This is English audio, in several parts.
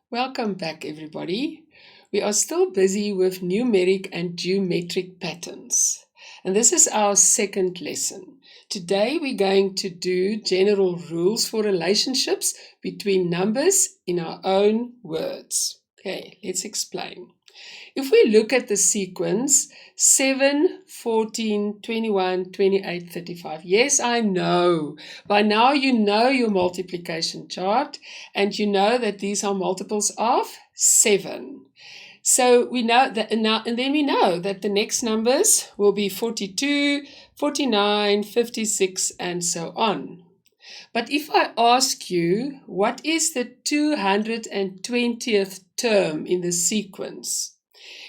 Welcome back, everybody. We are still busy with numeric and geometric patterns. And this is our second lesson. Today we're going to do general rules for relationships between numbers in our own words. Okay, let's explain. If we look at the sequence 7, 14, 21, 28, 35. Yes, I know. By now you know your multiplication chart and you know that these are multiples of 7. So we know that now, and then we know that the next numbers will be 42, 49, 56, and so on. But if I ask you, what is the 220th term in the sequence?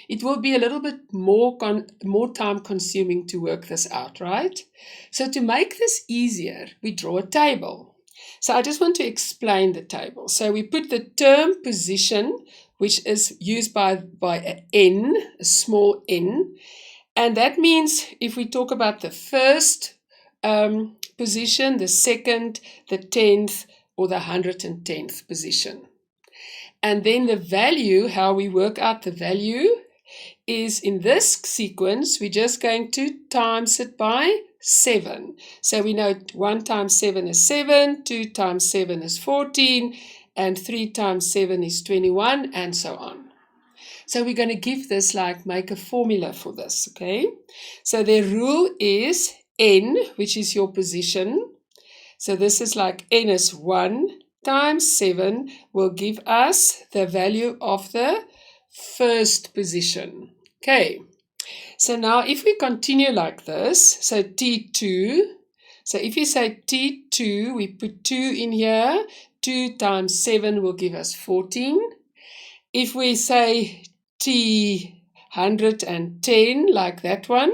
It will be a little bit more time consuming to work this out, right? So to make this easier, we draw a table. So I just want to explain the table. So we put the term position, which is used by a n, a small n. And that means if we talk about the first position, the second, the 10th, or the 110th position. And then the value, how we work out the value, is in this sequence, we're just going to times it by 7. So we know 1 times 7 is 7, 2 times 7 is 14, and 3 times 7 is 21, and so on. So we're going to give this, make a formula for this, okay? So the rule is n, which is your position. So this is like n is 1 times 7 will give us the value of the first position. Okay, so now if we continue like this, so T2, so if you say T2, we put 2 in here, 2 times 7 will give us 14. If we say T110, like that one,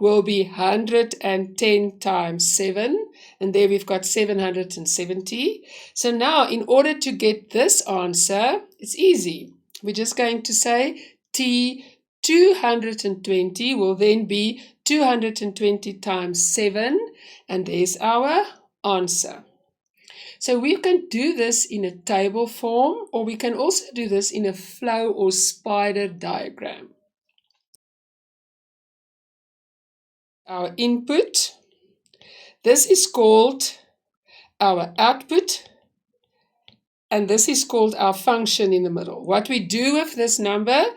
will be 110 times 7, and there we've got 770. So now, in order to get this answer, it's easy. We're just going to say T220 will then be 220 times 7, and there's our answer. So we can do this in a table form, or we can also do this in a flow or spider diagram. Our input, this is called our output, and this is called our function in the middle. What we do with this number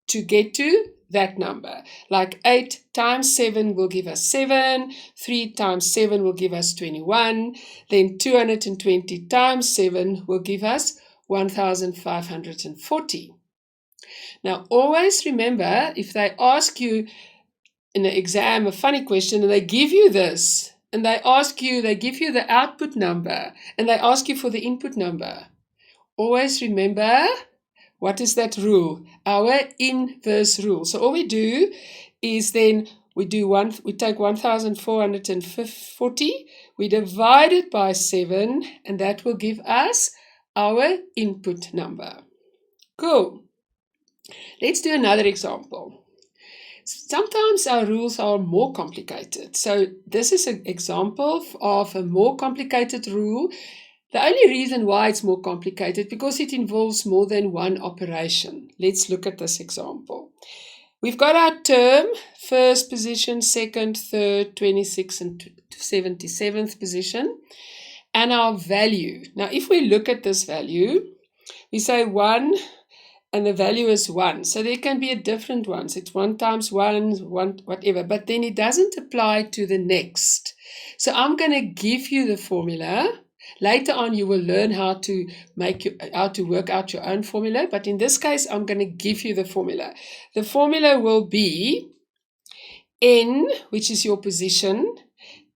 to get to that number. Like 8 times 7 will give us 7, 3 times 7 will give us 21, then 220 times 7 will give us 1540. Now always remember, if they ask you in an exam a funny question and they give you this, and they give you the output number, and they ask you for the input number, always remember, what is that rule? Our inverse rule. So all we do is then we take 1440, we divide it by 7, and that will give us our input number. Cool. Let's do another example. Sometimes our rules are more complicated. So this is an example of a more complicated rule. The only reason why it's more complicated because it involves more than one operation. Let's look at this example. We've got our term, first position, second, third, 26th and 77th position, and our value. Now, if we look at this value, we say 1, and the value is 1. So there can be a different ones. It's 1 times 1, whatever. But then it doesn't apply to the next. So I'm going to give you the formula. Later on, you will learn how to work out your own formula. But in this case, I'm going to give you the formula. The formula will be n, which is your position,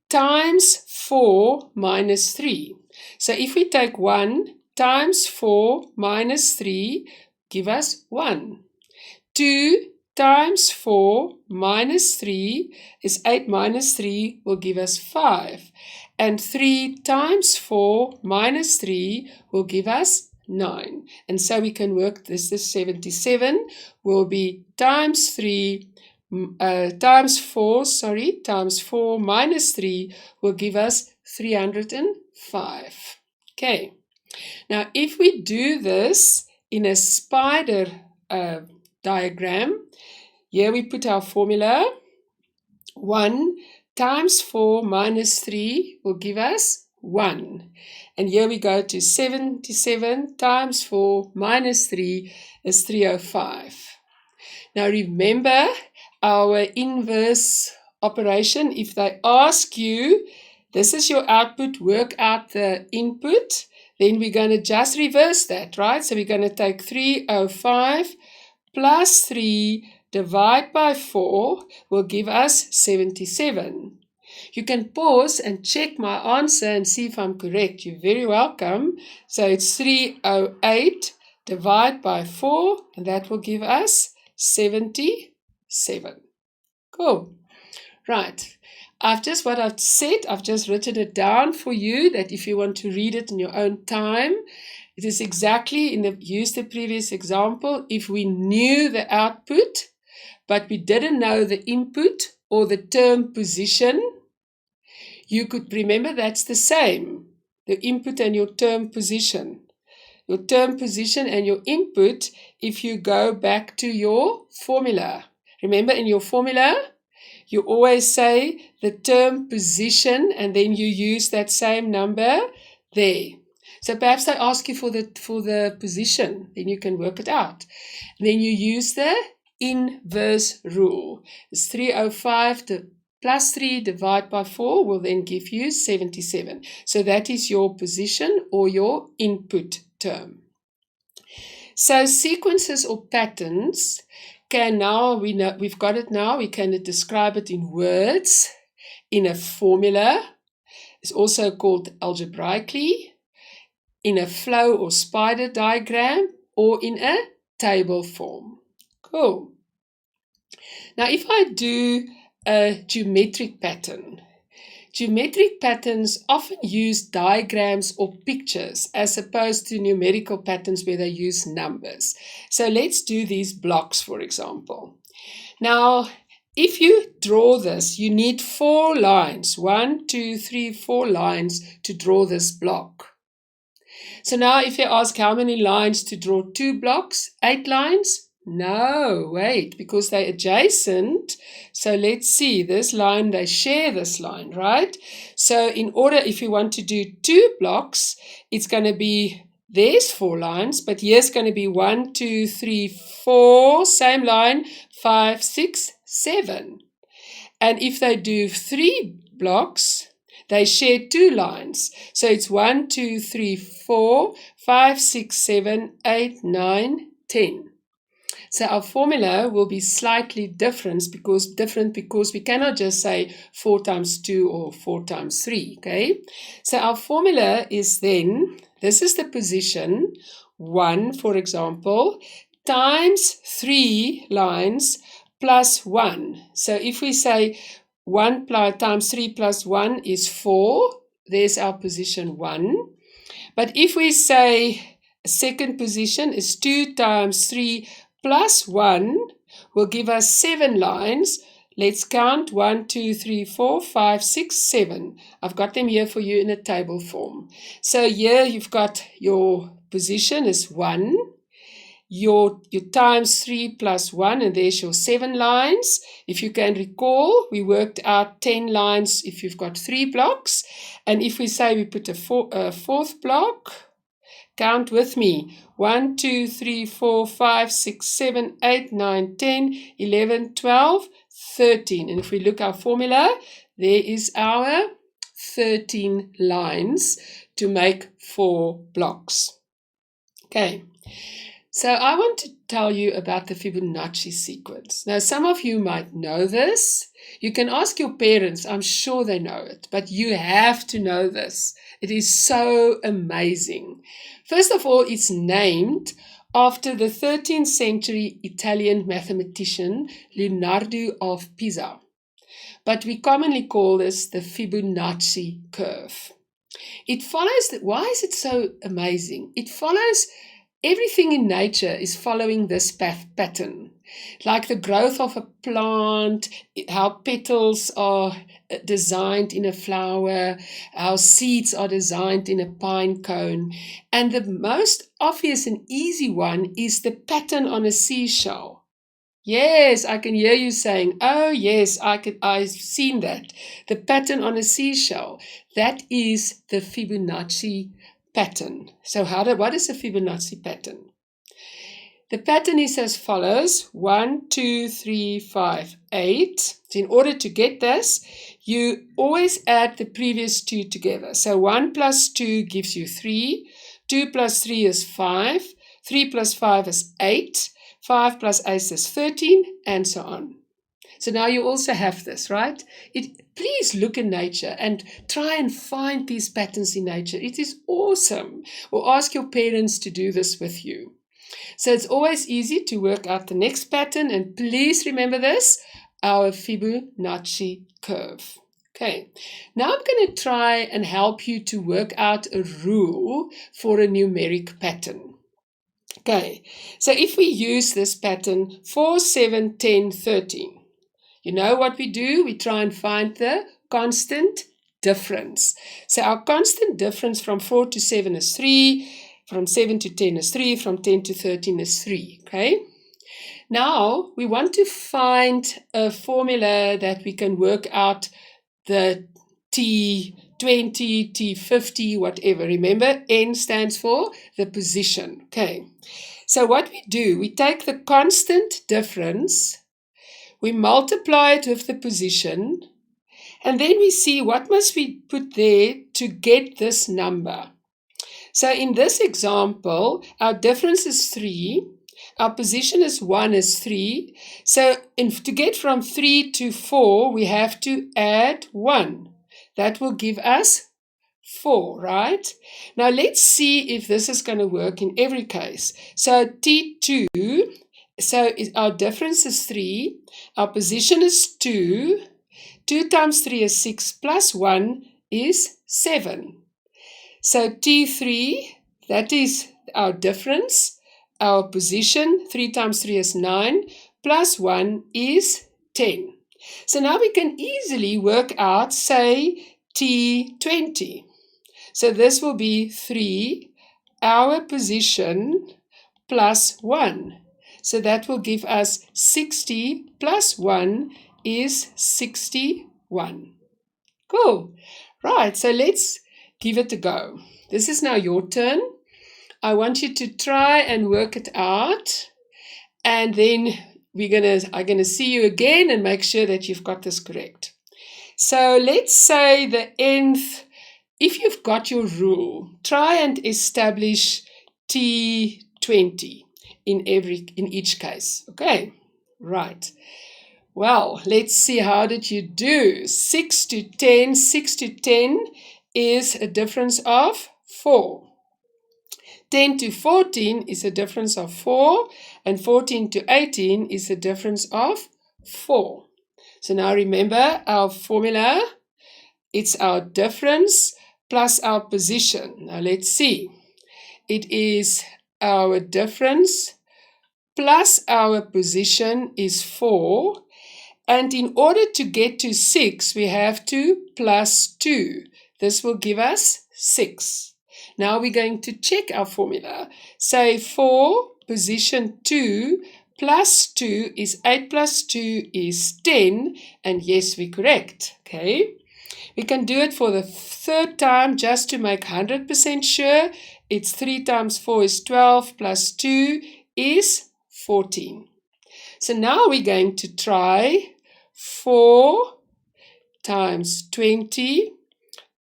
times 4 minus 3. So if we take 1 times 4 minus 3, give us 1. 2 times 4 minus 3 is 8 minus 3 will give us 5. And 3 times 4 minus 3 will give us 9. And so we can work this. This 77 will be times 4 minus 3 will give us 305. Okay. Now if we do this in a spider diagram, here we put our formula. 1 times 4 minus 3 will give us 1. And here we go to 77 times 4 minus 3 is 305. Now remember our inverse operation. If they ask you, this is your output, work out the input, then we're going to just reverse that, right? So we're going to take 305 plus 3 divide by 4 will give us 77. You can pause and check my answer and see if I'm correct. You're very welcome. So it's 308 divide by 4, and that will give us 77. Cool. Right. What I've said, I've just written it down for you, that if you want to read it in your own time, it is exactly, use the previous example, if we knew the output, but we didn't know the input or the term position, you could remember that's the same, the input and your term position. Your term position and your input, if you go back to your formula. Remember, in your formula, you always say the term position and then you use that same number there. So perhaps they ask you for the position, then you can work it out. And then you use the inverse rule. It's 305 plus 3 divided by 4 will then give you 77. So that is your position or your input term. So sequences or patterns can now, we've got it now, we can describe it in words, in a formula. It's also called algebraically, in a flow or spider diagram, or in a table form. Cool. Now, if I do a geometric pattern, geometric patterns often use diagrams or pictures as opposed to numerical patterns where they use numbers. So let's do these blocks, for example. Now, if you draw this, you need 4 lines, 1, 2, 3, 4 lines to draw this block. So now if you ask how many lines to draw 2 blocks, 8 lines? No, wait, because they're adjacent. So let's see, this line, they share this line, right? So in order, if you want to do 2 blocks, it's going to be, there's 4 lines, but here's going to be 1, 2, 3, 4, same line, 5, 6, 7. And if they do 3 blocks, they share 2 lines. So it's 1, 2, 3, 4, 5, 6, 7, 8, 9, 10. So our formula will be slightly different because we cannot just say 4 times 2 or 4 times 3, okay? So our formula is then, this is the position, 1, for example, times 3 lines plus 1. So if we say 1 times 3 plus 1 is 4, there's our position 1. But if we say second position is 2 times 3 plus 1 will give us 7 lines. Let's count 1, 2, 3, 4, 5, 6, 7. I've got them here for you in a table form. So here you've got your position is 1. Your times 3 plus 1, and there's your 7 lines. If you can recall, we worked out 10 lines if you've got 3 blocks. And if we say we put a fourth block, count with me. 1, 2, 3, 4, 5, 6, 7, 8, 9, 10, 11, 12, 13. And if we look at our formula, there is our 13 lines to make 4 blocks. Okay, so I want to tell you about the Fibonacci sequence. Now, some of you might know this. You can ask your parents, I'm sure they know it, but you have to know this. It is so amazing. First of all, it's named after the 13th century Italian mathematician Leonardo of Pisa. But we commonly call this the Fibonacci curve. It follows, why is it so amazing? It follows, everything in nature is following this pattern. like the growth of a plant, how petals are designed in a flower, how seeds are designed in a pine cone. And the most obvious and easy one is the pattern on a seashell. Yes, I can hear you saying, oh yes, I've seen that. The pattern on a seashell. That is the Fibonacci pattern. So what is a Fibonacci pattern? The pattern is as follows: 1, 2, 3, 5, 8. So in order to get this, you always add the previous two together. So 1 plus 2 gives you 3, 2 plus 3 is 5, 3 plus 5 is 8, 5 plus 8 is 13, and so on. So now you also have this, right? Please look in nature and try and find these patterns in nature. It is awesome. Or ask your parents to do this with you. So it's always easy to work out the next pattern, and please remember this, our Fibonacci curve. Okay, now I'm going to try and help you to work out a rule for a numeric pattern. Okay, so if we use this pattern 4, 7, 10, 13, you know what we do? We try and find the constant difference. So our constant difference from 4 to 7 is 3, from 7 to 10 is 3, from 10 to 13 is 3, okay? Now, we want to find a formula that we can work out the T20, T50, whatever. Remember, N stands for the position, okay? So what we do, we take the constant difference, we multiply it with the position, and then we see what must we put there to get this number. So in this example, our difference is 3, our position is 1 is 3. So to get from 3 to 4, we have to add 1. That will give us 4, right? Now let's see if this is going to work in every case. So T2, so our difference is 3, our position is 2, 2 times 3 is 6, plus 1 is 7. So T3, that is our difference, our position, 3 times 3 is 9, plus 1 is 10. So now we can easily work out, say, T20. So this will be 3, our position, plus 1. So that will give us 60 plus 1 is 61. Cool. Right, so let's give it a go. This is now your turn. I want you to try and work it out. And then I'm gonna see you again and make sure that you've got this correct. So let's say the nth, if you've got your rule, try and establish T20 in each case. Okay, right. Well, let's see, how did you do? 6 to 10. 6 to 10 is a difference of 4. 10 to 14 is a difference of 4. And 14 to 18 is a difference of 4. So now remember our formula. It's our difference plus our position. Now let's see. It is our difference plus our position is 4. And in order to get to 6, we have to plus 2. This will give us 6. Now we're going to check our formula. Say 4, position 2, plus 2 is 8 plus 2 is 10. And yes, we're correct. Okay. We can do it for the third time just to make 100% sure. It's 3 times 4 is 12 plus 2 is 14. So now we're going to try 4 times 20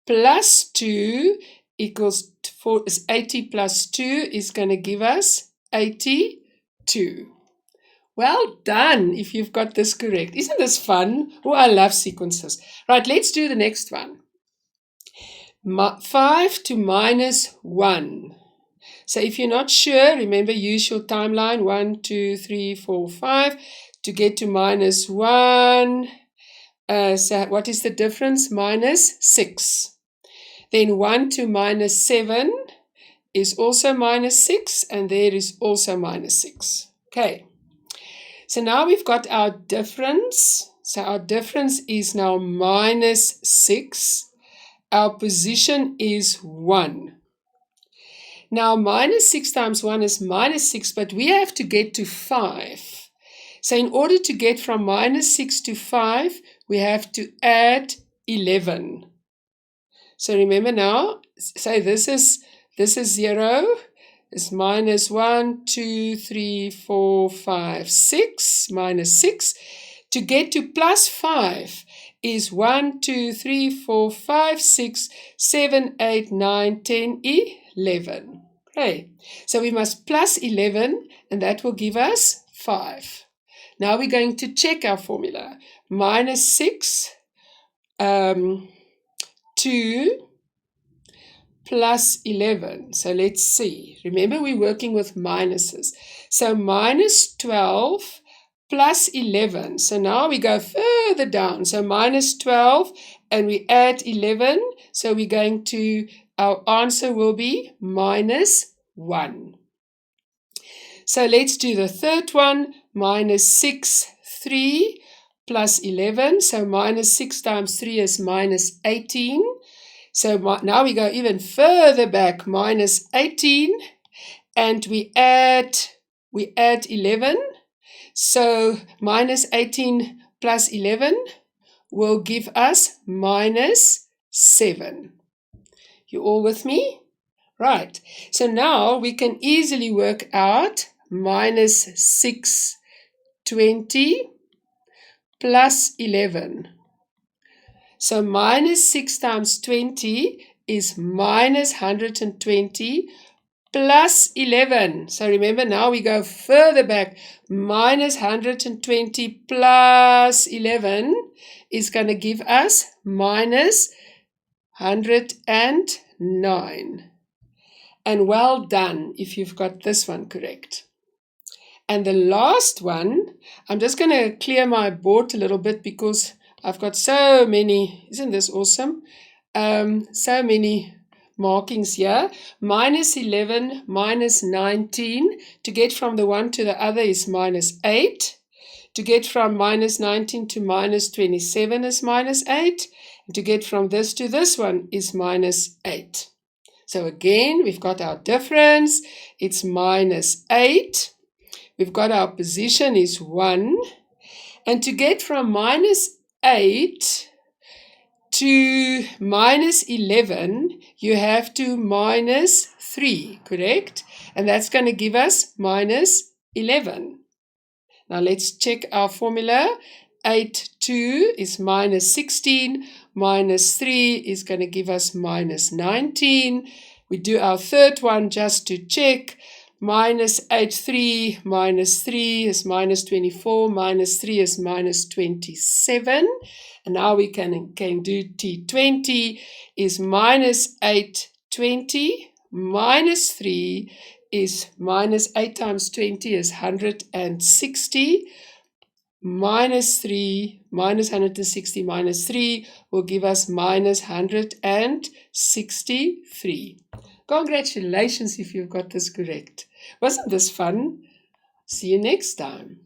plus 2 equals 4 is 80 plus 2 is going to give us 82. Well done if you've got this correct. Isn't this fun? Oh, I love sequences. Right, let's do the next one. 5 to minus 1. So if you're not sure, remember, use your timeline. 1, 2, 3, 4, 5 to get to minus 1. So what is the difference? Minus 6. Then 1 to minus 7 is also minus 6, and there is also minus 6. Okay. So now we've got our difference. So our difference is now minus 6. Our position is 1. Now minus 6 times 1 is minus 6, but we have to get to 5. So in order to get from minus 6 to 5, we have to add 11. So remember now, say this is 0. It's minus 1, 2, 3, 4, 5, 6, minus 6. To get to plus 5 is 1, 2, 3, 4, 5, 6, 7, 8, 9, 10, 11. Okay, so we must plus 11, and that will give us 5. Now we're going to check our formula. Minus 6, 2, plus 11. So let's see. Remember, we're working with minuses. So minus 12 plus 11. So now we go further down. So minus 12 and we add 11. So we're going to, our answer will be minus 1. So let's do the third one. Minus 6, 3 plus 11. So minus 6 times 3 is minus 18. So now we go even further back, minus 18, and we add 11. So minus 18 plus 11 will give us minus 7. You all with me? Right. So now we can easily work out minus 620 plus 11. So minus 6 times 20 is minus 120 plus 11. So remember, now we go further back. Minus 120 plus 11 is going to give us minus 109. And well done if you've got this one correct. And the last one, I'm just going to clear my board a little bit because I've got so many, isn't this awesome? So many markings here. Minus 11, minus 19. To get from the one to the other is minus 8. To get from minus 19 to minus 27 is minus 8. And to get from this to this one is minus 8. So again, we've got our difference. It's minus 8. We've got our position is 1. And to get from minus 8 to minus 11, you have to minus 3, correct? And that's going to give us minus 11. Now let's check our formula. 8, 2 is minus 16. Minus 3 is going to give us minus 19. We do our third one just to check. Minus 8, 3, minus 3 is minus 24, minus 3 is minus 27. And now we can do T20 is minus 8, 20, minus 3 is minus 8 times 20 is 160, minus 3, minus 160 minus 3 will give us minus 163. Congratulations if you've got this correct. Wasn't this fun? See you next time.